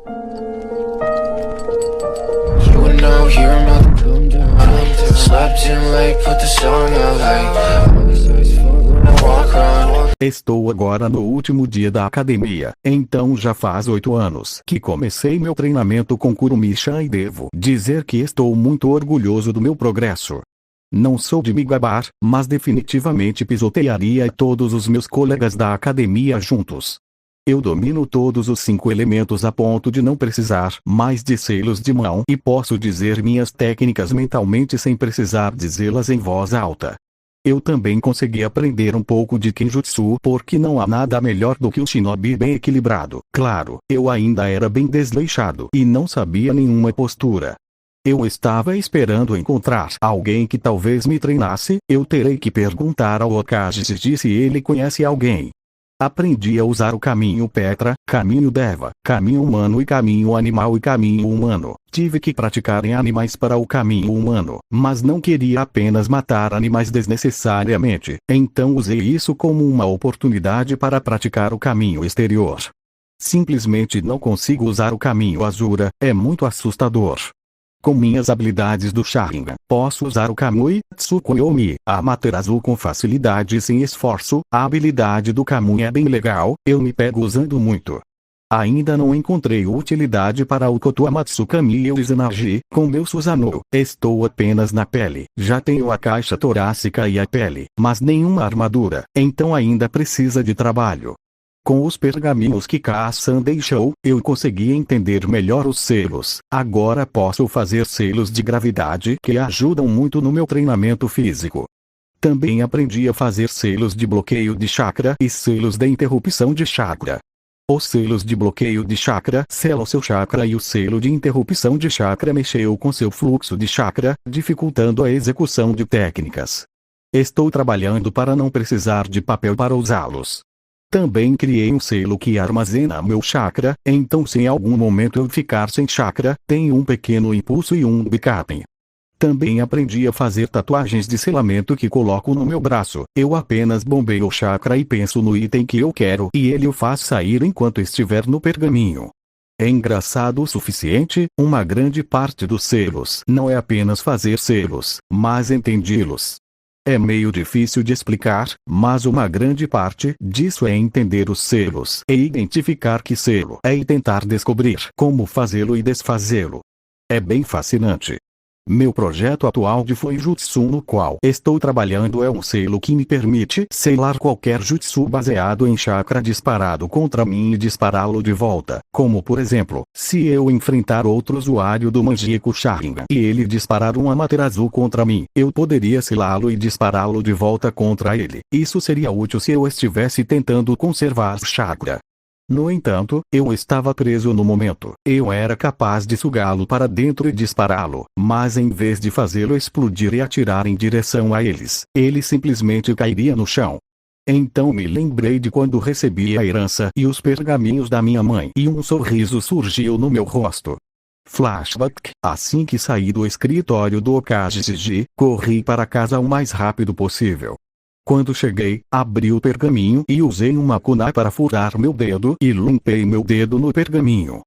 You would know you're another come down. Slept in late, put the song out late. Walk around. Estou agora no último dia da academia, então já faz 8 anos que comecei meu treinamento com Kurumi-chan e devo dizer que estou muito orgulhoso do meu progresso. Não sou de me gabar, mas definitivamente pisotearia todos os meus colegas da academia juntos. Eu domino todos os 5 elementos a ponto de não precisar mais de selos de mão e posso dizer minhas técnicas mentalmente sem precisar dizê-las em voz alta. Eu também consegui aprender um pouco de Kenjutsu porque não há nada melhor do que o shinobi bem equilibrado. Claro, eu ainda era bem desleixado e não sabia nenhuma postura. Eu estava esperando encontrar alguém que talvez me treinasse. Eu terei que perguntar ao Okage se ele conhece alguém. Aprendi a usar o caminho Petra, caminho Deva, caminho humano e caminho animal e caminho humano. Tive que praticar em animais para o caminho humano, mas não queria apenas matar animais desnecessariamente, então usei isso como uma oportunidade para praticar o caminho exterior. Simplesmente não consigo usar o caminho Asura, é muito assustador. Com minhas habilidades do Sharingan, posso usar o Kamui, Tsukuyomi, Amaterasu com facilidade e sem esforço. A habilidade do Kamui é bem legal, eu me pego usando muito. Ainda não encontrei utilidade para o Kotoamatsu Kami e o Izanagi, com meu Susanoo. Estou apenas na pele, já tenho a caixa torácica e a pele, mas nenhuma armadura, então ainda precisa de trabalho. Com os pergaminhos que Ka-san deixou, eu consegui entender melhor os selos. Agora posso fazer selos de gravidade que ajudam muito no meu treinamento físico. Também aprendi a fazer selos de bloqueio de chakra e selos de interrupção de chakra. Os selos de bloqueio de chakra selam seu chakra e o selo de interrupção de chakra mexeu com seu fluxo de chakra, dificultando a execução de técnicas. Estou trabalhando para não precisar de papel para usá-los. Também criei um selo que armazena meu chakra, então se em algum momento eu ficar sem chakra, tenho um pequeno impulso e um backup. Também aprendi a fazer tatuagens de selamento que coloco no meu braço. Eu apenas bombeio o chakra e penso no item que eu quero e ele o faz sair enquanto estiver no pergaminho. É engraçado o suficiente, uma grande parte dos selos não é apenas fazer selos, mas entendê-los. É meio difícil de explicar, mas uma grande parte disso é entender os selos e identificar que selo é e tentar descobrir como fazê-lo e desfazê-lo. É bem fascinante. Meu projeto atual de Fuijutsu no qual estou trabalhando é um selo que me permite selar qualquer jutsu baseado em chakra disparado contra mim e dispará-lo de volta, como por exemplo, se eu enfrentar outro usuário do Mangekyou Sharingan e ele disparar um Amaterasu contra mim, eu poderia selá-lo e dispará-lo de volta contra ele. Isso seria útil se eu estivesse tentando conservar chakra. No entanto, eu estava preso no momento. Eu era capaz de sugá-lo para dentro e dispará-lo, mas em vez de fazê-lo explodir e atirar em direção a eles, ele simplesmente cairia no chão. Então me lembrei de quando recebi a herança e os pergaminhos da minha mãe e um sorriso surgiu no meu rosto. Flashback: assim que saí do escritório do Okage, corri para casa o mais rápido possível. Quando cheguei, abri o pergaminho e usei uma kunai para furar meu dedo e limpei meu dedo no pergaminho.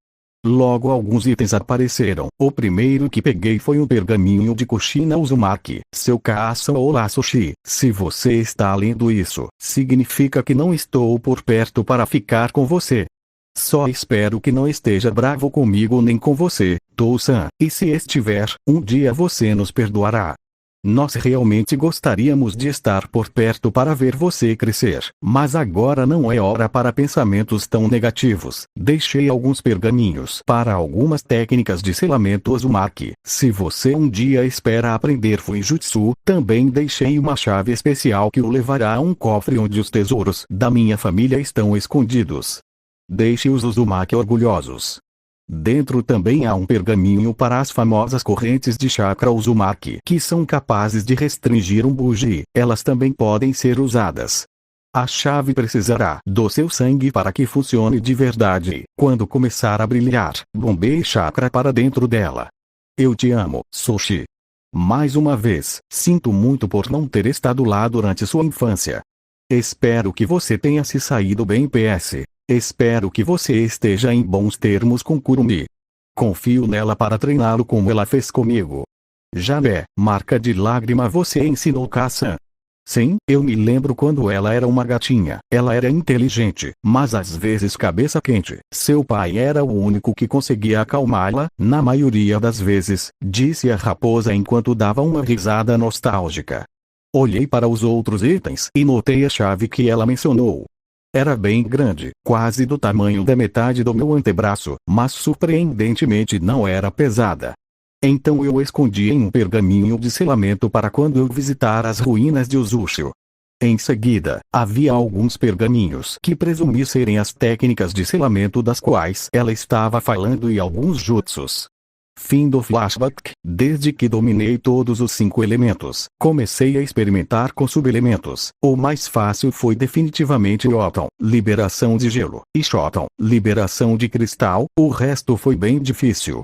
Logo alguns itens apareceram. O primeiro que peguei foi um pergaminho de Kushina Uzumaki, seu Kaasan ou Lasushi. Se você está lendo isso, significa que não estou por perto para ficar com você. Só espero que não esteja bravo comigo nem com você, Tou-san, e se estiver, um dia você nos perdoará. Nós realmente gostaríamos de estar por perto para ver você crescer, mas agora não é hora para pensamentos tão negativos. Deixei alguns pergaminhos para algumas técnicas de selamento Uzumaki. Se você um dia espera aprender Fuijutsu, também deixei uma chave especial que o levará a um cofre onde os tesouros da minha família estão escondidos. Deixe os Uzumaki orgulhosos. Dentro também há um pergaminho para as famosas correntes de chakra Uzumaki, que são capazes de restringir um buji. Elas também podem ser usadas. A chave precisará do seu sangue para que funcione de verdade. Quando começar a brilhar, bombeie chakra para dentro dela. Eu te amo, Sushi. Mais uma vez, sinto muito por não ter estado lá durante sua infância. Espero que você tenha se saído bem. PS. Espero que você esteja em bons termos com Kurumi. Confio nela para treiná-lo como ela fez comigo. Jané, marca de lágrima, você ensinou Ka-san? Sim, eu me lembro quando ela era uma gatinha. Ela era inteligente, mas às vezes cabeça quente. Seu pai era o único que conseguia acalmá-la, na maioria das vezes, disse a raposa enquanto dava uma risada nostálgica. Olhei para os outros itens e notei a chave que ela mencionou. Era bem grande, quase do tamanho da metade do meu antebraço, mas surpreendentemente não era pesada. Então eu escondi em um pergaminho de selamento para quando eu visitar as ruínas de Uzushio. Em seguida, havia alguns pergaminhos que presumi serem as técnicas de selamento das quais ela estava falando e alguns jutsus. Fim do flashback. Desde que dominei todos os 5 elementos, comecei a experimentar com subelementos. O mais fácil foi definitivamente Yoton, liberação de gelo, e Shoton, liberação de cristal. O resto foi bem difícil.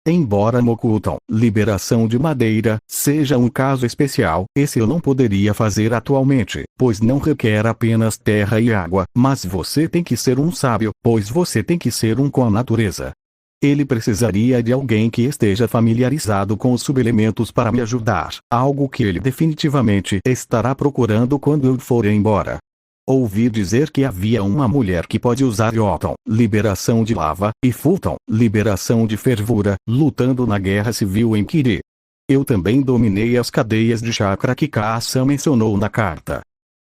Embora Mokuton, liberação de madeira, seja um caso especial, esse eu não poderia fazer atualmente, pois não requer apenas terra e água, mas você tem que ser um sábio, pois você tem que ser um com a natureza. Ele precisaria de alguém que esteja familiarizado com os subelementos para me ajudar, algo que ele definitivamente estará procurando quando eu for embora. Ouvi dizer que havia uma mulher que pode usar Yoton, liberação de lava, e Futon, liberação de fervura, lutando na guerra civil em Kiri. Eu também dominei as cadeias de chakra que Ka-san mencionou na carta.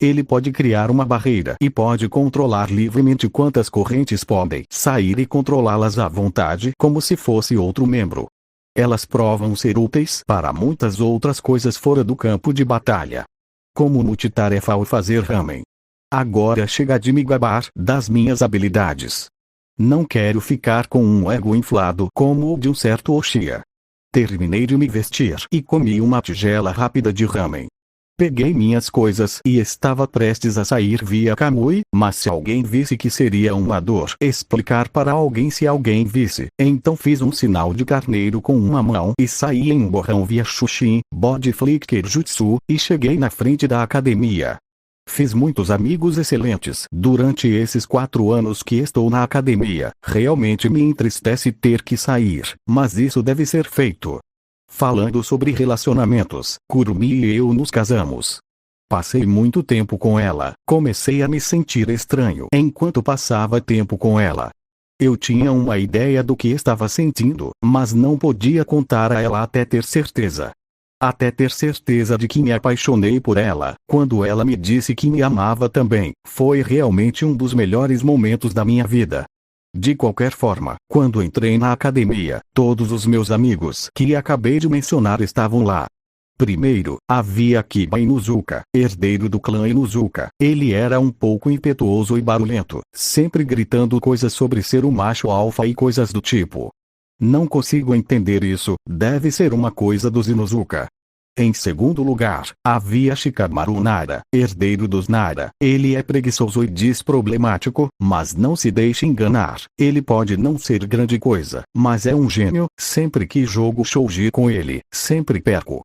Ele pode criar uma barreira e pode controlar livremente quantas correntes podem sair e controlá-las à vontade como se fosse outro membro. Elas provam ser úteis para muitas outras coisas fora do campo de batalha. Como multitarefa ou fazer ramen. Agora chega de me gabar das minhas habilidades. Não quero ficar com um ego inflado como o de um certo Oshia. Terminei de me vestir e comi uma tigela rápida de ramen. Peguei minhas coisas e estava prestes a sair via Kamui, mas se alguém visse que seria uma dor explicar para alguém se alguém visse, então fiz um sinal de carneiro com uma mão e saí em um borrão via Shushin, Body Flicker Jutsu, e cheguei na frente da academia. Fiz muitos amigos excelentes durante esses 4 anos que estou na academia. Realmente me entristece ter que sair, mas isso deve ser feito. Falando sobre relacionamentos, Kurumi e eu nos casamos. Passei muito tempo com ela. Comecei a me sentir estranho enquanto passava tempo com ela. Eu tinha uma ideia do que estava sentindo, mas não podia contar a ela até ter certeza. Até ter certeza de que me apaixonei por ela, quando ela me disse que me amava também, foi realmente um dos melhores momentos da minha vida. De qualquer forma, quando entrei na academia, todos os meus amigos que acabei de mencionar estavam lá. Primeiro, havia Kiba Inuzuka, herdeiro do clã Inuzuka. Ele era um pouco impetuoso e barulhento, sempre gritando coisas sobre ser um macho alfa e coisas do tipo. Não consigo entender isso, deve ser uma coisa dos Inuzuka. Em segundo lugar, havia Shikamaru Nara, herdeiro dos Nara. Ele é preguiçoso e desproblemático, mas não se deixe enganar. Ele pode não ser grande coisa, mas é um gênio. Sempre que jogo shouji com ele, sempre perco.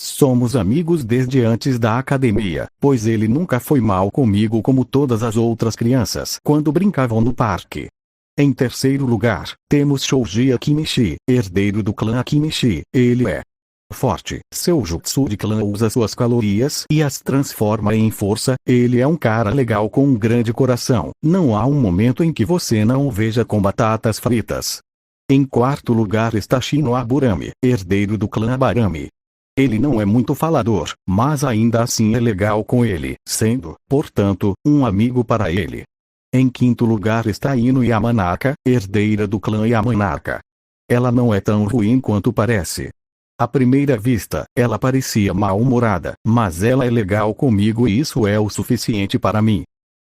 Somos amigos desde antes da academia, pois ele nunca foi mal comigo como todas as outras crianças quando brincavam no parque. Em terceiro lugar, temos Shoji Akimichi, herdeiro do clã Akimichi. Ele é forte. Seu jutsu de clã usa suas calorias e as transforma em força. Ele é um cara legal com um grande coração. Não há um momento em que você não o veja com batatas fritas. Em quarto lugar está Shino Aburame, herdeiro do clã Abarame. Ele não é muito falador, mas ainda assim é legal com ele, sendo, portanto, um amigo para ele. Em quinto lugar está Ino Yamanaka, herdeira do clã Yamanaka. Ela não é tão ruim quanto parece. À primeira vista, ela parecia mal-humorada, mas ela é legal comigo e isso é o suficiente para mim.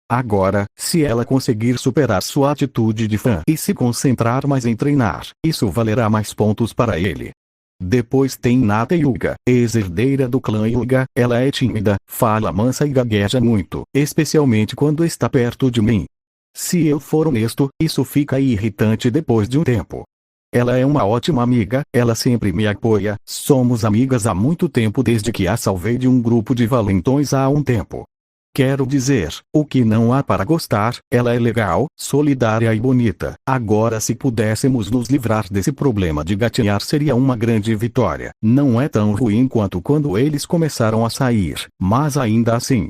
Agora, se ela conseguir superar sua atitude de fã e se concentrar mais em treinar, isso valerá mais pontos para ele. Depois tem Nata Yuga, ex-herdeira do clã Yuga. Ela é tímida, fala mansa e gagueja muito, especialmente quando está perto de mim. Se eu for honesto, isso fica irritante depois de um tempo. Ela é uma ótima amiga, ela sempre me apoia, somos amigas há muito tempo desde que a salvei de um grupo de valentões há um tempo. Quero dizer, o que não há para gostar, ela é legal, solidária e bonita. Agora se pudéssemos nos livrar desse problema de gatinhar seria uma grande vitória. Não é tão ruim quanto quando eles começaram a sair, mas ainda assim.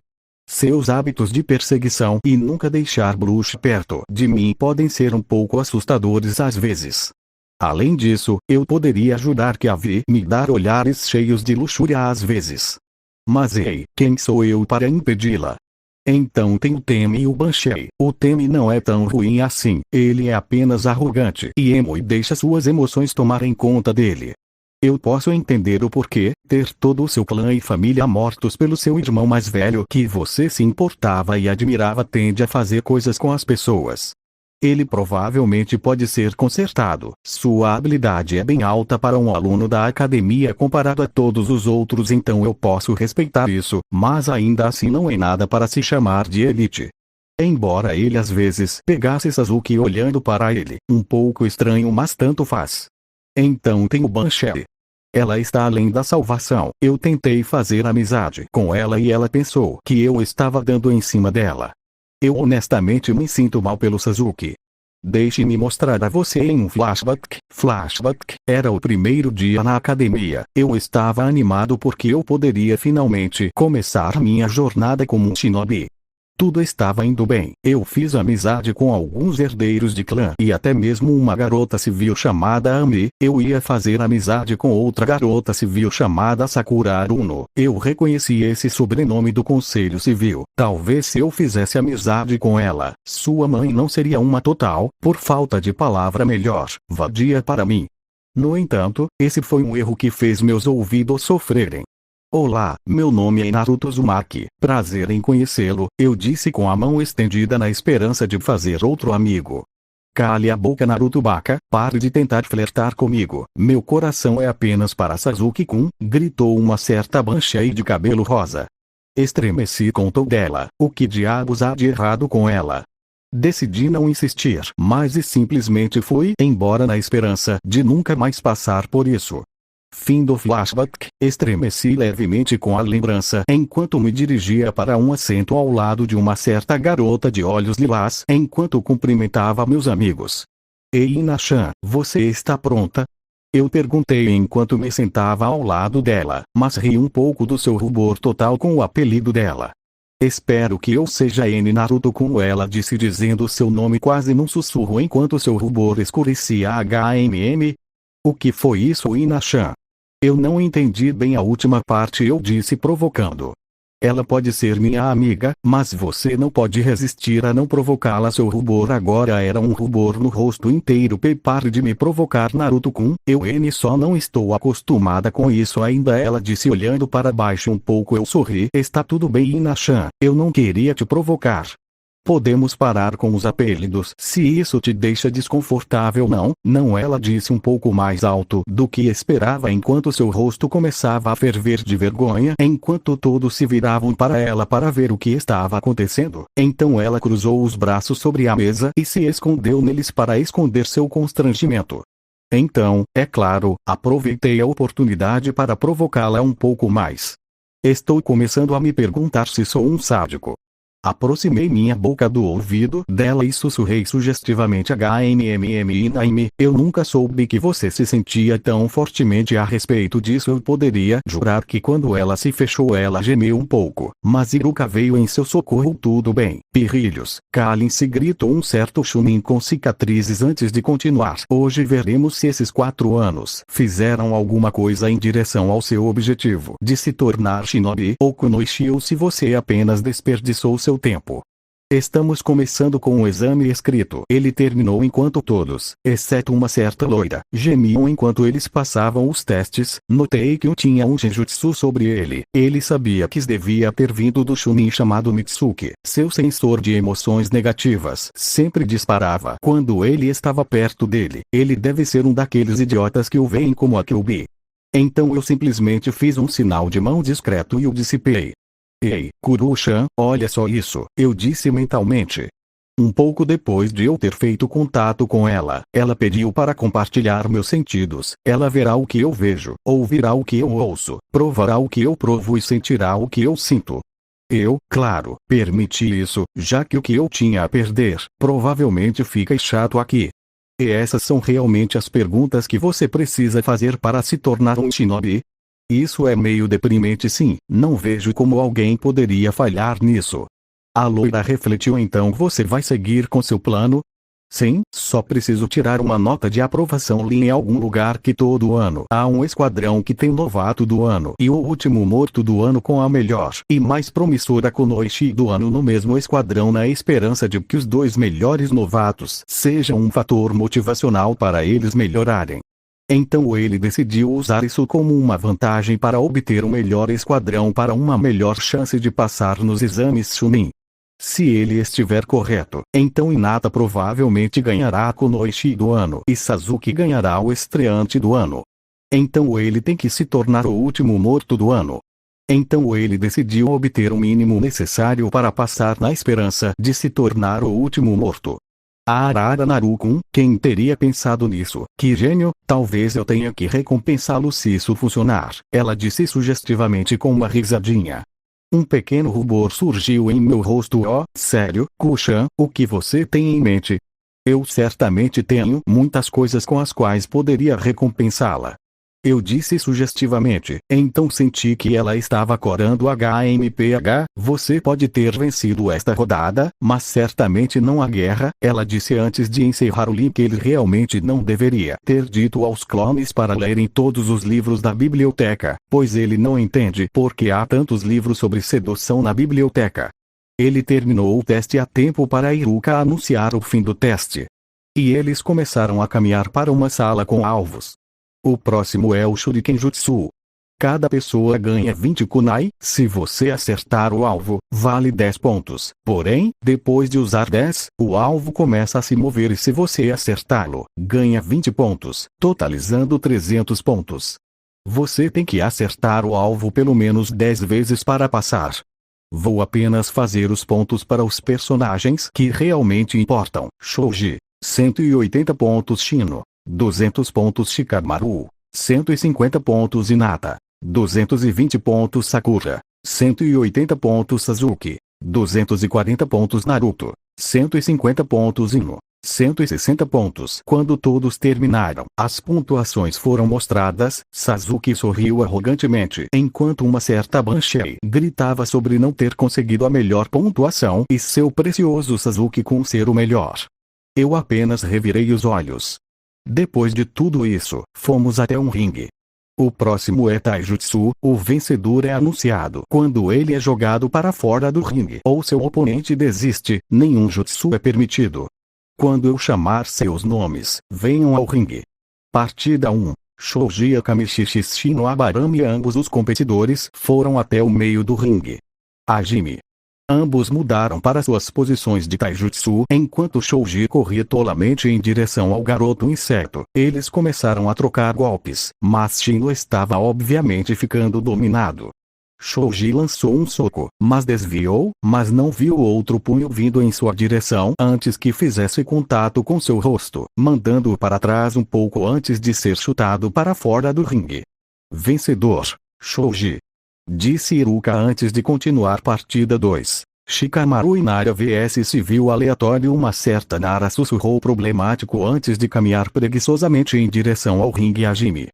Seus hábitos de perseguição e nunca deixar Bruce perto de mim podem ser um pouco assustadores às vezes. Além disso, eu poderia jurar que a vi me dar olhares cheios de luxúria às vezes. Mas ei, quem sou eu para impedi-la? Então tem o Temi e o Banshee. O Temi não é tão ruim assim, ele é apenas arrogante e emo e deixa suas emoções tomarem conta dele. Eu posso entender o porquê, ter todo o seu clã e família mortos pelo seu irmão mais velho que você se importava e admirava tende a fazer coisas com as pessoas. Ele provavelmente pode ser consertado. Sua habilidade é bem alta para um aluno da academia comparado a todos os outros, então eu posso respeitar isso, mas ainda assim não é nada para se chamar de elite. Embora ele às vezes pegasse Sasuke olhando para ele, um pouco estranho, mas tanto faz. Então tem o Banshee. Ela está além da salvação. Eu tentei fazer amizade com ela e ela pensou que eu estava dando em cima dela. Eu honestamente me sinto mal pelo Sasuke. Deixe-me mostrar a você em um flashback. Flashback. Era o primeiro dia na academia. Eu estava animado porque eu poderia finalmente começar minha jornada como um shinobi. Tudo estava indo bem. Eu fiz amizade com alguns herdeiros de clã e até mesmo uma garota civil chamada Ami. Eu ia fazer amizade com outra garota civil chamada Sakura Aruno. Eu reconheci esse sobrenome do Conselho Civil. Talvez se eu fizesse amizade com ela, sua mãe não seria uma total, por falta de palavra melhor, vadia para mim. No entanto, esse foi um erro que fez meus ouvidos sofrerem. Olá, meu nome é Naruto Uzumaki. Prazer em conhecê-lo, eu disse com a mão estendida na esperança de fazer outro amigo. Cale a boca, Naruto Baka, pare de tentar flertar comigo. Meu coração é apenas para Sasuke-kun, gritou uma certa Banshee de cabelo rosa. Estremeci com dela. O que diabos há de errado com ela? Decidi não insistir, mas simplesmente fui embora na esperança de nunca mais passar por isso. Fim do flashback. Estremeci levemente com a lembrança enquanto me dirigia para um assento ao lado de uma certa garota de olhos lilás enquanto cumprimentava meus amigos. Ei, Ina-chan, você está pronta? Eu perguntei enquanto me sentava ao lado dela, mas ri um pouco do seu rubor total com o apelido dela. Espero que eu seja N Naruto, como ela disse, dizendo seu nome quase num sussurro enquanto seu rubor escurecia. O que foi isso, Ina-chan? Eu não entendi bem a última parte, eu disse provocando. Ela pode ser minha amiga, mas você não pode resistir a não provocá-la. Seu rubor agora era um rubor no rosto inteiro. Pare de me provocar, Naruto-kun, eu só não estou acostumada com isso ainda, ela disse olhando para baixo um pouco. Eu sorri. Está tudo bem, Ina-chan, eu não queria te provocar. Podemos parar com os apelidos se isso te deixa desconfortável. Não, ela disse um pouco mais alto do que esperava enquanto seu rosto começava a ferver de vergonha enquanto todos se viravam para ela para ver o que estava acontecendo. Então ela cruzou os braços sobre a mesa e se escondeu neles para esconder seu constrangimento. Então, é claro, aproveitei a oportunidade para provocá-la um pouco mais. Estou começando a me perguntar se sou um sádico. Aproximei minha boca do ouvido dela e sussurrei sugestivamente Naime, eu nunca soube que você se sentia tão fortemente a respeito disso. Eu poderia jurar que quando ela se fechou ela gemeu um pouco, mas Iruka veio em seu socorro. Tudo bem, pirrilhos, calem-se, gritou um certo Chunin com cicatrizes antes de continuar. Hoje veremos se esses 4 anos fizeram alguma coisa em direção ao seu objetivo de se tornar shinobi ou kunoichi, ou se você apenas desperdiçou seu tempo. Estamos começando com o exame escrito. Ele terminou enquanto todos, exceto uma certa loira, gemiam enquanto eles passavam os testes. Notei que tinha um genjutsu sobre ele. Ele sabia que devia ter vindo do Chunin chamado Mitsuki. Seu sensor de emoções negativas sempre disparava quando ele estava perto dele. Ele deve ser um daqueles idiotas que o veem como a Kyuubi. Então eu simplesmente fiz um sinal de mão discreto e o dissipei. Ei, Kuru-chan, olha só isso, eu disse mentalmente. Um pouco depois de eu ter feito contato com ela, ela pediu para compartilhar meus sentidos. Ela verá o que eu vejo, ouvirá o que eu ouço, provará o que eu provo e sentirá o que eu sinto. Eu, claro, permiti isso, já que o que eu tinha a perder, provavelmente fica chato aqui. E essas são realmente as perguntas que você precisa fazer para se tornar um shinobi? Isso é meio deprimente, sim, não vejo como alguém poderia falhar nisso. A loira refletiu. Então você vai seguir com seu plano? Sim, só preciso tirar uma nota de aprovação em algum lugar que todo ano há um esquadrão que tem novato do ano e o último morto do ano com a melhor e mais promissora kunoichi do ano no mesmo esquadrão, na esperança de que os dois melhores novatos sejam um fator motivacional para eles melhorarem. Então ele decidiu usar isso como uma vantagem para obter o melhor esquadrão para uma melhor chance de passar nos exames Chunin. Se ele estiver correto, então Hinata provavelmente ganhará a kunoichi do ano e Sasuke ganhará o estreante do ano. Então ele tem que se tornar o último morto do ano. Então ele decidiu obter o mínimo necessário para passar na esperança de se tornar o último morto. A Arara Naru-kun, quem teria pensado nisso? Que gênio, talvez eu tenha que recompensá-lo se isso funcionar, ela disse sugestivamente com uma risadinha. Um pequeno rubor surgiu em meu rosto. Oh, sério, Kuchan, o que você tem em mente? Eu certamente tenho muitas coisas com as quais poderia recompensá-la. Eu disse sugestivamente, então senti que ela estava corando. HMPH, você pode ter vencido esta rodada, mas certamente não a guerra, ela disse antes de encerrar o link. Ele realmente não deveria ter dito aos clones para lerem todos os livros da biblioteca, pois ele não entende por que há tantos livros sobre sedução na biblioteca. Ele terminou o teste a tempo para Iruka anunciar o fim do teste. E eles começaram a caminhar para uma sala com alvos. O próximo é o Shuriken Jutsu. Cada pessoa ganha 20 kunai, se você acertar o alvo, vale 10 pontos. Porém, depois de usar 10, o alvo começa a se mover e se você acertá-lo, ganha 20 pontos, totalizando 300 pontos. Você tem que acertar o alvo pelo menos 10 vezes para passar. Vou apenas fazer os pontos para os personagens que realmente importam. Shoji, 180 pontos Shino. 200 pontos Shikamaru, 150 pontos Hinata, 220 pontos Sakura, 180 pontos Sasuke, 240 pontos Naruto, 150 pontos Ino, 160 pontos. Quando todos terminaram, as pontuações foram mostradas. Sasuke sorriu arrogantemente, enquanto uma certa Banshee gritava sobre não ter conseguido a melhor pontuação e seu precioso Sasuke-kun ser o melhor. Eu apenas revirei os olhos. Depois de tudo isso, fomos até um ringue. O próximo é Taijutsu, o vencedor é anunciado quando ele é jogado para fora do ringue ou seu oponente desiste, nenhum jutsu é permitido. Quando eu chamar seus nomes, venham ao ringue. Partida 1. Shoji Akamichi Shino Abarami. Ambos os competidores foram até o meio do ringue. Hajime. Ambos mudaram para suas posições de taijutsu enquanto Shoji corria tolamente em direção ao garoto inseto. Eles começaram a trocar golpes, mas Shino estava obviamente ficando dominado. Shoji lançou um soco, mas desviou, mas não viu outro punho vindo em sua direção antes que fizesse contato com seu rosto, mandando-o para trás um pouco antes de ser chutado para fora do ringue. Vencedor, Shoji, disse Iruka antes de continuar. Partida 2. Shikamaru e Nara vs Civil Aleatório. Uma certa Nara sussurrou problemático antes de caminhar preguiçosamente em direção ao ringue. Hajime.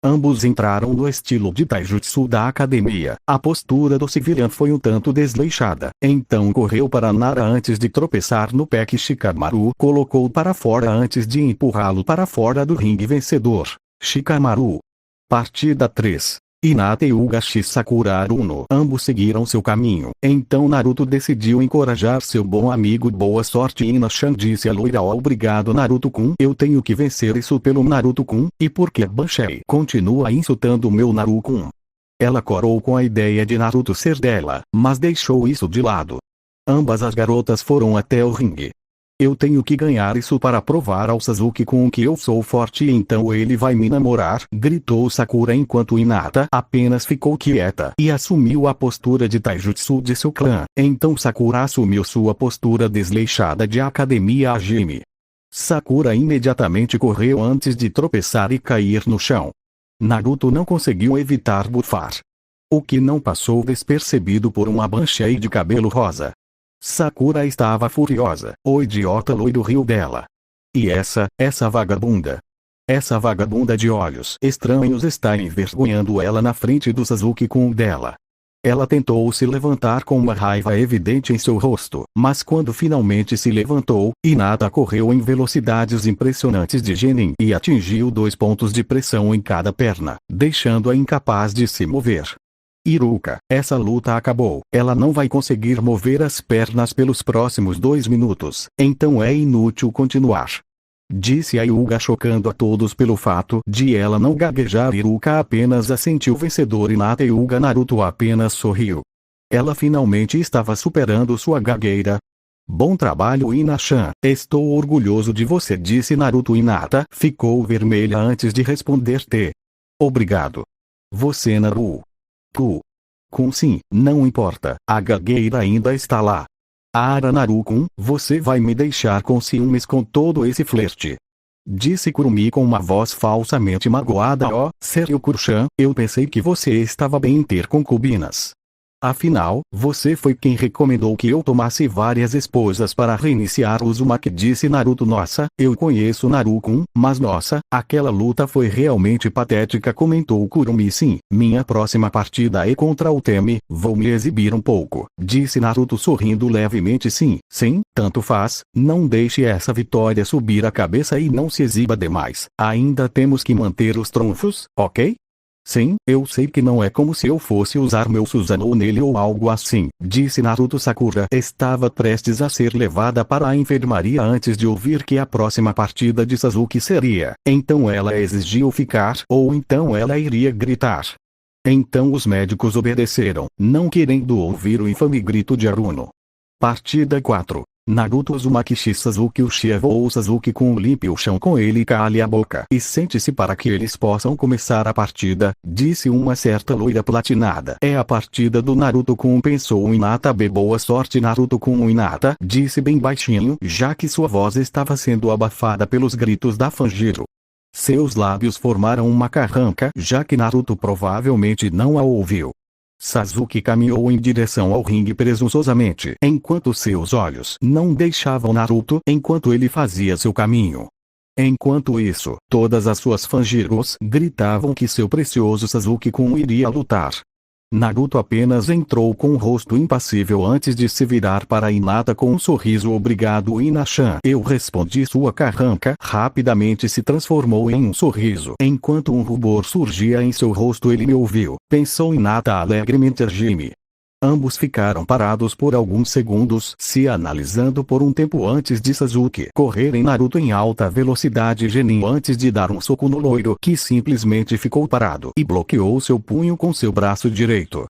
Ambos entraram no estilo de taijutsu da academia. A postura do civilian foi um tanto desleixada. Então correu para Nara antes de tropeçar no pé que Shikamaru colocou para fora antes de empurrá-lo para fora do ringue. Vencedor, Shikamaru. Partida 3. Hinata e Ugashi Sakura Aruno. Ambos seguiram seu caminho. Então Naruto decidiu encorajar seu bom amigo. Boa sorte, Ina-chan, disse a loira. Obrigado, Naruto-kun. Eu tenho que vencer isso pelo Naruto-kun. E por que Banshee continua insultando o meu Naruto-kun? Ela corou com a ideia de Naruto ser dela, mas deixou isso de lado. Ambas as garotas foram até o ringue. Eu tenho que ganhar isso para provar ao Sasuke-kun que eu sou forte e então ele vai me namorar, gritou Sakura enquanto Hinata apenas ficou quieta e assumiu a postura de taijutsu de seu clã. Então Sakura assumiu sua postura desleixada de academia. Hajime. Sakura imediatamente correu antes de tropeçar e cair no chão. Naruto não conseguiu evitar bufar. o que não passou despercebido por uma Banshee de cabelo rosa. Sakura estava furiosa. O idiota loiro riu dela. E essa vagabunda. Essa vagabunda de olhos estranhos está envergonhando ela na frente do Sasuke-kun dela. Ela tentou se levantar com uma raiva evidente em seu rosto, mas quando finalmente se levantou, Hinata correu em velocidades impressionantes de genin e atingiu 2 pontos de pressão em cada perna, deixando-a incapaz de se mover. Iruka, essa luta acabou. Ela não vai conseguir mover as pernas pelos próximos 2 minutos, então é inútil continuar. Disse a Hyuga, chocando a todos pelo fato de ela não gaguejar. Iruka apenas assentiu vencedor e Hyuga Naruto apenas sorriu. Ela finalmente estava superando sua gagueira. Bom trabalho, Ina-chan. Estou orgulhoso de você, disse Naruto. Hinata ficou vermelha antes de responder. Obrigado. Você, Naruto. Kun, sim, não importa, a gagueira ainda está lá. Naruto-kun, você vai me deixar com ciúmes com todo esse flerte. Disse Kurumi com uma voz falsamente magoada. Sério, Kurchan, eu pensei que você estava bem em ter concubinas. Afinal, você foi quem recomendou que eu tomasse várias esposas para reiniciar o Uzumaki, disse Naruto. Nossa, eu conheço Naruto-kun, mas nossa, aquela luta foi realmente patética, comentou Kurumi. Sim, minha próxima partida é contra o Temi, vou me exibir um pouco, disse Naruto sorrindo levemente. Sim, tanto faz, não deixe essa vitória subir a cabeça e não se exiba demais, ainda temos que manter os trunfos, ok? Sim, eu sei que não é como se eu fosse usar meu Susanoo nele ou algo assim, disse Naruto. Sakura estava prestes a ser levada para a enfermaria antes de ouvir que a próxima partida de Sasuke seria. Então ela exigiu ficar, ou então ela iria gritar. Então os médicos obedeceram, não querendo ouvir o infame grito de Aruno. Partida 4. Naruto Uzumaki x Sasuke Uchiha voou Sasuke-kun, limpe o chão com ele e cale a boca e sente-se para que eles possam começar a partida, disse uma certa loira platinada. É a partida do Naruto-kun, pensou Hinata. Boa sorte, Naruto-kun. Hinata disse bem baixinho, já que sua voz estava sendo abafada pelos gritos da Fanjiro. Seus lábios formaram uma carranca, já que Naruto provavelmente não a ouviu. Sasuke caminhou em direção ao ringue presunçosamente, enquanto seus olhos não deixavam Naruto enquanto ele fazia seu caminho. Enquanto isso, todas as suas Fanjiros gritavam que seu precioso Sasuke-kun iria lutar. Naruto apenas entrou com o rosto impassível antes de se virar para Hinata com um sorriso. Obrigado, Ina-chan. Eu respondi. Sua carranca rapidamente se transformou em um sorriso. Enquanto um rubor surgia em seu rosto, ele me ouviu, pensou Hinata alegremente. Jimmy. Ambos ficaram parados por alguns segundos, se analisando por um tempo antes de Sasuke correr em Naruto em alta velocidade genin antes de dar um soco no loiro, que simplesmente ficou parado e bloqueou seu punho com seu braço direito.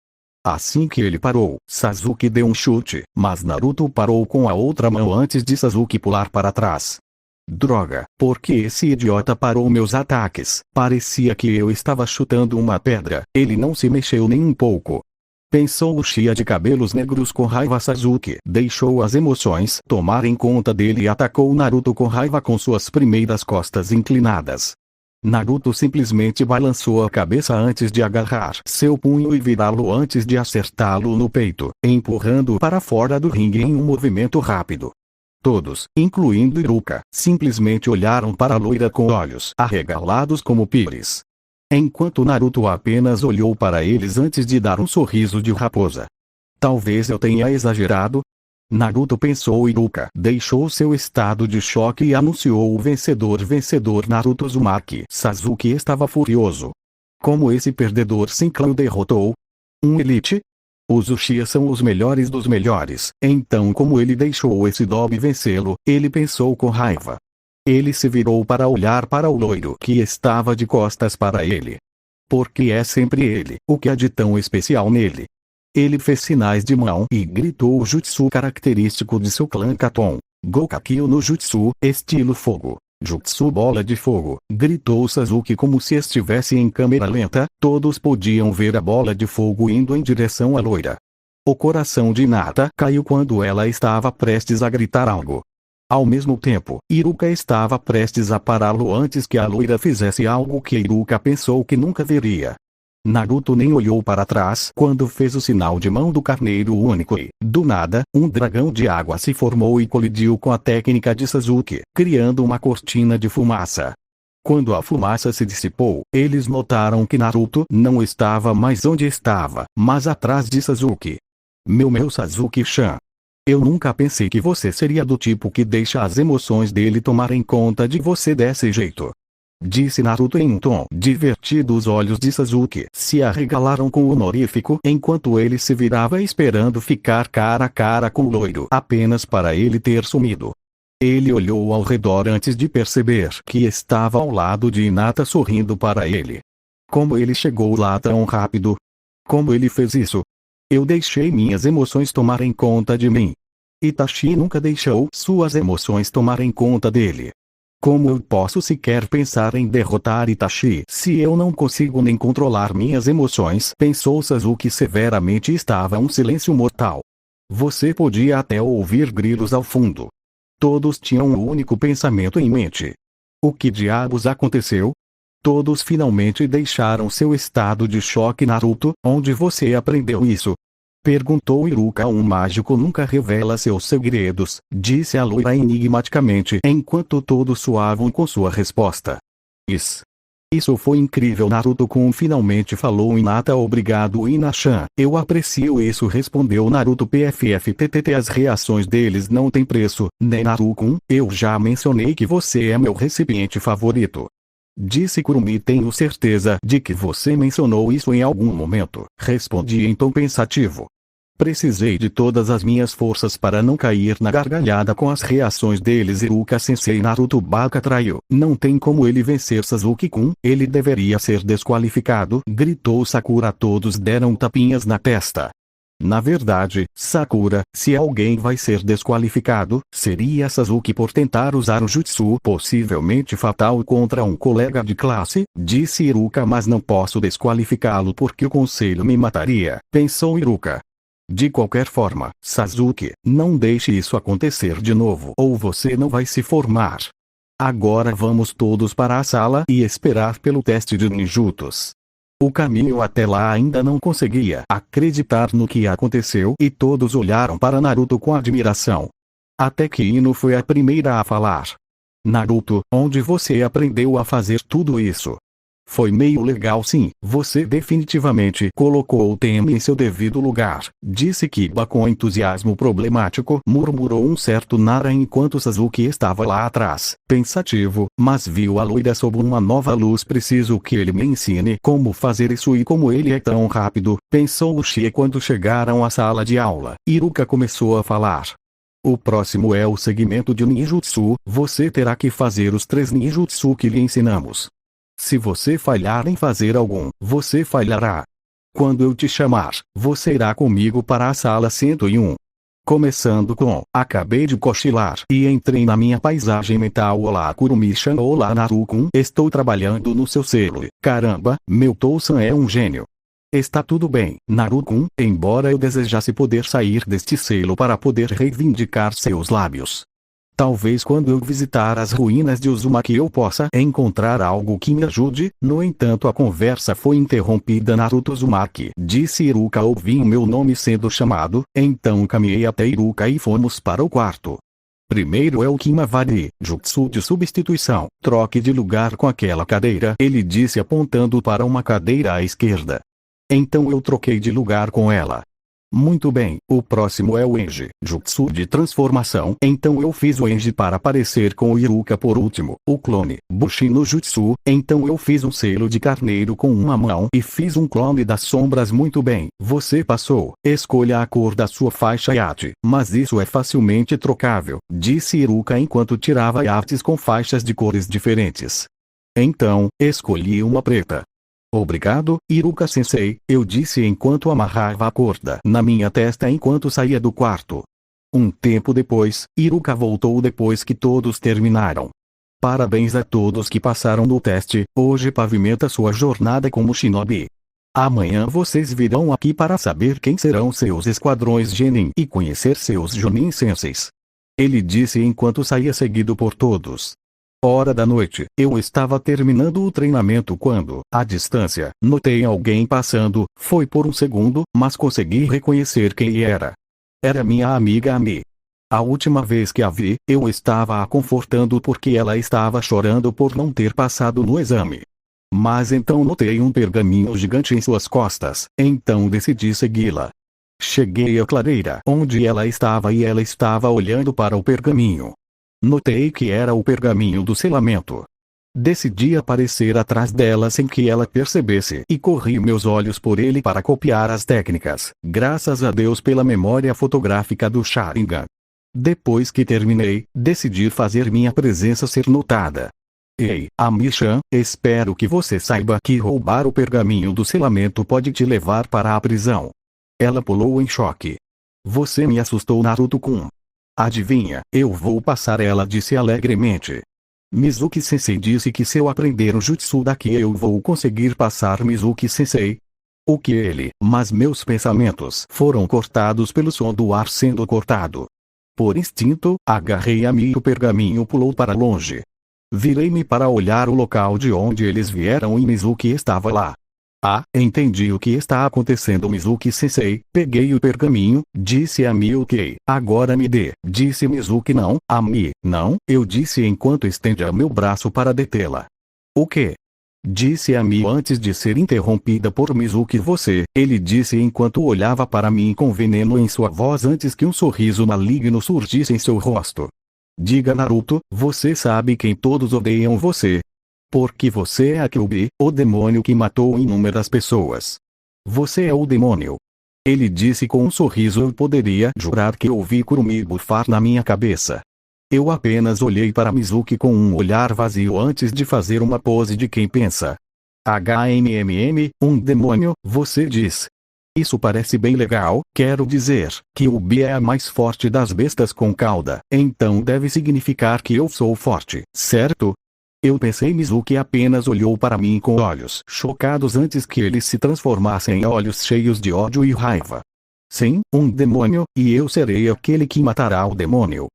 Assim que ele parou, Sasuke deu um chute, mas Naruto parou com a outra mão antes de Sasuke pular para trás. Droga, por que esse idiota parou meus ataques? Parecia que eu estava chutando uma pedra. Ele não se mexeu nem um pouco. Pensou Uchiha de cabelos negros com raiva. Sasuke deixou as emoções tomarem conta dele e atacou Naruto com raiva com suas primeiras costas inclinadas. Naruto simplesmente balançou a cabeça antes de agarrar seu punho e virá-lo antes de acertá-lo no peito, empurrando-o para fora do ringue em um movimento rápido. Todos, incluindo Iruka, simplesmente olharam para a loira com olhos arregalados como pires. Enquanto Naruto apenas olhou para eles antes de dar um sorriso de raposa. Talvez eu tenha exagerado? Naruto pensou. Iruka deixou seu estado de choque e anunciou o vencedor. Naruto Uzumaki. Sasuke estava furioso. Como esse perdedor sem clã o derrotou? Um elite? Os Uchiha são os melhores dos melhores, então como ele deixou esse Dobe vencê-lo, ele pensou com raiva. Ele se virou para olhar para o loiro que estava de costas para ele. Porque é sempre ele, o que há de tão especial nele? Ele fez sinais de mão e gritou o jutsu característico de seu clã Katon. Gokakyo no jutsu, estilo fogo. Jutsu bola de fogo, gritou Sasuke como se estivesse em câmera lenta. Todos podiam ver a bola de fogo indo em direção à loira. O coração de Hinata caiu quando ela estava prestes a gritar algo. Ao mesmo tempo, Iruka estava prestes a pará-lo antes que a loira fizesse algo que Iruka pensou que nunca veria. Naruto nem olhou para trás quando fez o sinal de mão do carneiro único e, do nada, um dragão de água se formou e colidiu com a técnica de Sasuke, criando uma cortina de fumaça. Quando a fumaça se dissipou, eles notaram que Naruto não estava mais onde estava, mas atrás de Sasuke. Meu Sasuke-chan. Eu nunca pensei que você seria do tipo que deixa as emoções dele tomarem conta de você desse jeito. Disse Naruto em um tom divertido. Os olhos de Sasuke se arregalaram com o honorífico enquanto ele se virava esperando ficar cara a cara com o loiro apenas para ele ter sumido. Ele olhou ao redor antes de perceber que estava ao lado de Hinata sorrindo para ele. Como ele chegou lá tão rápido? Como ele fez isso? Eu deixei minhas emoções tomarem conta de mim. Itachi nunca deixou suas emoções tomarem conta dele. Como eu posso sequer pensar em derrotar Itachi se eu não consigo nem controlar minhas emoções? Pensou Sasuke severamente. Estava um silêncio mortal. Você podia até ouvir grilos ao fundo. Todos tinham um único pensamento em mente. O que diabos aconteceu? Todos finalmente deixaram seu estado de choque. Naruto, onde você aprendeu isso? Perguntou Iruka. Um mágico nunca revela seus segredos, disse a loira enigmaticamente enquanto todos suavam com sua resposta. Isso foi incrível. Naruto-kun finalmente falou. Hinata. Obrigado, Ina-chan. Eu aprecio isso, respondeu Naruto. PFFTTT. As reações deles não têm preço, né, Naruto-kun? Eu já mencionei que você é meu recipiente favorito. Disse Kurumi. Tenho certeza de que você mencionou isso em algum momento, respondi em tom pensativo. Precisei de todas as minhas forças para não cair na gargalhada com as reações deles. Iruka-sensei. Naruto Baka traiu. Não tem como ele vencer Sasuke-kun, ele deveria ser desqualificado, gritou Sakura. Todos deram tapinhas na testa. Na verdade, Sakura, se alguém vai ser desqualificado, seria Sasuke por tentar usar o jutsu possivelmente fatal contra um colega de classe, disse Iruka. Mas não posso desqualificá-lo porque o conselho me mataria, pensou Iruka. De qualquer forma, Sasuke, não deixe isso acontecer de novo ou você não vai se formar. Agora vamos todos para a sala e esperar pelo teste de ninjutsus. O caminho até lá ainda não conseguia acreditar no que aconteceu e todos olharam para Naruto com admiração. Até que Ino foi a primeira a falar. Naruto, onde você aprendeu a fazer tudo isso? Foi meio legal, sim. Você definitivamente colocou o tema em seu devido lugar, disse Kiba com entusiasmo problemático. Murmurou um certo Nara enquanto Sasuke estava lá atrás, pensativo, mas viu a loira sob uma nova luz. Preciso que ele me ensine como fazer isso e como ele é tão rápido, pensou Uchiha quando chegaram à sala de aula. Iruka começou a falar. O próximo é o segmento de ninjutsu. Você terá que fazer os 3 ninjutsu que lhe ensinamos. Se você falhar em fazer algum, você falhará. Quando eu te chamar, você irá comigo para a sala 101. Começando com, acabei de cochilar e entrei na minha paisagem mental. Olá Kurumi-chan. Olá Naruto-kun. Estou trabalhando no seu selo. Caramba, meu Tousan é um gênio. Está tudo bem, Naruto-kun, embora eu desejasse poder sair deste selo para poder reivindicar seus lábios. Talvez quando eu visitar as ruínas de Uzumaki eu possa encontrar algo que me ajude. No entanto, a conversa foi interrompida. Naruto Uzumaki, disse Iruka. Ouvi o meu nome sendo chamado, então caminhei até Iruka e fomos para o quarto. Primeiro é o Kimavari, jutsu de substituição. Troque de lugar com aquela cadeira, ele disse apontando para uma cadeira à esquerda. Então eu troquei de lugar com ela. Muito bem, o próximo é o Enji, jutsu de transformação. Então eu fiz o Enji para parecer com o Iruka. Por último, o clone, Bushi no jutsu. Então eu fiz um selo de carneiro com uma mão e fiz um clone das sombras. Muito bem, você passou. Escolha a cor da sua faixa Yate. Mas isso é facilmente trocável, disse Iruka enquanto tirava yates com faixas de cores diferentes. Então, escolhi uma preta. Obrigado, Iruka-sensei, eu disse enquanto amarrava a corda na minha testa enquanto saía do quarto. Um tempo depois, Iruka voltou depois que todos terminaram. Parabéns a todos que passaram no teste. Hoje pavimenta sua jornada como shinobi. Amanhã vocês virão aqui para saber quem serão seus esquadrões genin e conhecer seus jonin senseis. Ele disse enquanto saía seguido por todos. Hora da noite, eu estava terminando o treinamento quando, à distância, notei alguém passando. Foi por um segundo, mas consegui reconhecer quem era. Era minha amiga Ami. A última vez que a vi, eu estava a confortando porque ela estava chorando por não ter passado no exame. Mas então notei um pergaminho gigante em suas costas, então decidi segui-la. Cheguei à clareira onde ela estava e ela estava olhando para o pergaminho. Notei que era o pergaminho do selamento. Decidi aparecer atrás dela sem que ela percebesse e corri meus olhos por ele para copiar as técnicas, graças a Deus pela memória fotográfica do Sharingan. Depois que terminei, decidi fazer minha presença ser notada. Ei, Ami-chan, espero que você saiba que roubar o pergaminho do selamento pode te levar para a prisão. Ela pulou em choque. Você me assustou, Naruto-kun. Adivinha, eu vou passar, ela disse alegremente. Mizuki-sensei disse que se eu aprender o jutsu daqui eu vou conseguir passar, Mizuki-sensei. O que ele, mas meus pensamentos foram cortados pelo som do ar sendo cortado. Por instinto, agarrei a mim e o pergaminho pulou para longe. Virei-me para olhar o local de onde eles vieram e Mizuki estava lá. Ah, entendi o que está acontecendo, Mizuki-sensei. Peguei o pergaminho, disse a Mi. Ok, agora me dê, disse Mizuki. Não, a Mi, não, eu disse enquanto estendia meu braço para detê-la. O quê? Disse a Mi antes de ser interrompida por Mizuki. Você, ele disse enquanto olhava para mim com veneno em sua voz antes que um sorriso maligno surgisse em seu rosto. Diga, Naruto, você sabe quem todos odeiam você. Porque você é a Kyuubi, o demônio que matou inúmeras pessoas. Você é o demônio. Ele disse com um sorriso. Eu poderia jurar que ouvi Kurumi bufar na minha cabeça. Eu apenas olhei para Mizuki com um olhar vazio antes de fazer uma pose de quem pensa. Um demônio, você diz. Isso parece bem legal, quero dizer, que o Bi é a mais forte das bestas com cauda, então deve significar que eu sou forte, certo? Eu pensei. Mizuki apenas olhou para mim com olhos chocados antes que eles se transformassem em olhos cheios de ódio e raiva. Sim, um demônio, e eu serei aquele que matará o demônio.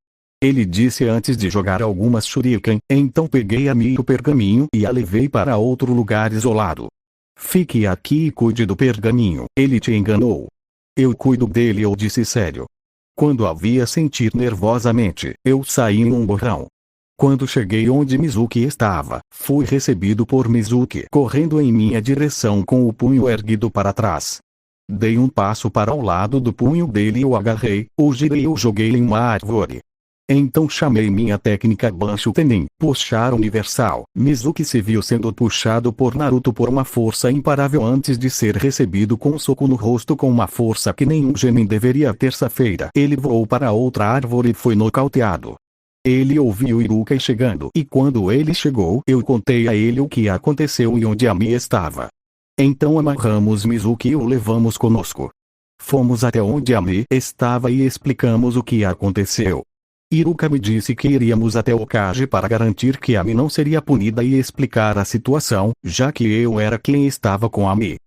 Ele disse antes de jogar algumas shuriken, então peguei a Mi e o pergaminho e a levei para outro lugar isolado. Fique aqui e cuide do pergaminho, ele te enganou. Eu cuido dele, eu disse sério. Quando a via sentir nervosamente, eu saí em um borrão. Quando cheguei onde Mizuki estava, fui recebido por Mizuki correndo em minha direção com o punho erguido para trás. Dei um passo para o lado do punho dele e o agarrei, o girei e o joguei em uma árvore. Então chamei minha técnica Banshu Tenin, puxar universal. Mizuki se viu sendo puxado por Naruto por uma força imparável antes de ser recebido com um soco no rosto com uma força que nenhum genin deveria. Terça-feira, ele voou para outra árvore e foi nocauteado. Ele ouviu Iruka chegando e quando ele chegou eu contei a ele o que aconteceu e onde a Mi estava. Então amarramos Mizuki e o levamos conosco. Fomos até onde a Mi estava e explicamos o que aconteceu. Iruka me disse que iríamos até o Kage para garantir que a Mi não seria punida e explicar a situação, já que eu era quem estava com a Mi.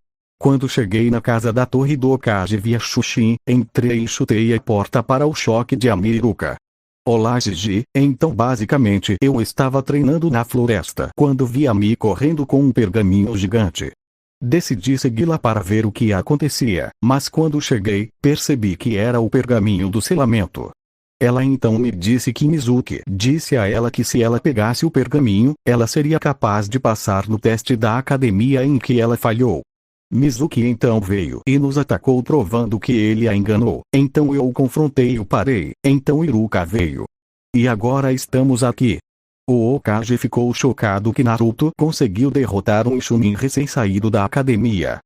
Quando cheguei na casa da torre do Kage via Shushin, entrei e chutei a porta para o choque de Ami e Iruka. Olá, Gigi. Então basicamente eu estava treinando na floresta quando vi a Mi correndo com um pergaminho gigante. Decidi segui-la para ver o que acontecia, mas quando cheguei, percebi que era o pergaminho do selamento. Ela então me disse que Mizuki disse a ela que se ela pegasse o pergaminho, ela seria capaz de passar no teste da academia em que ela falhou. Mizuki então veio e nos atacou provando que ele a enganou, então eu o confrontei e o parei, então Iruka veio. E agora estamos aqui. O Hokage ficou chocado que Naruto conseguiu derrotar um Chunin recém-saído da academia.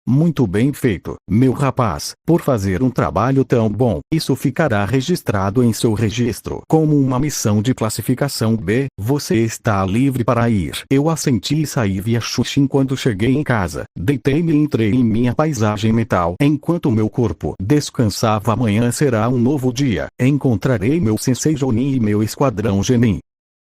Muito bem feito, meu rapaz, por fazer um trabalho tão bom. Isso ficará registrado em seu registro como uma missão de classificação B. Você está livre para ir. Eu assenti e saí via Shushin quando cheguei em casa. Deitei-me e entrei em minha paisagem mental. Enquanto meu corpo descansava, amanhã será um novo dia. Encontrarei meu Sensei Jonin e meu esquadrão Genin.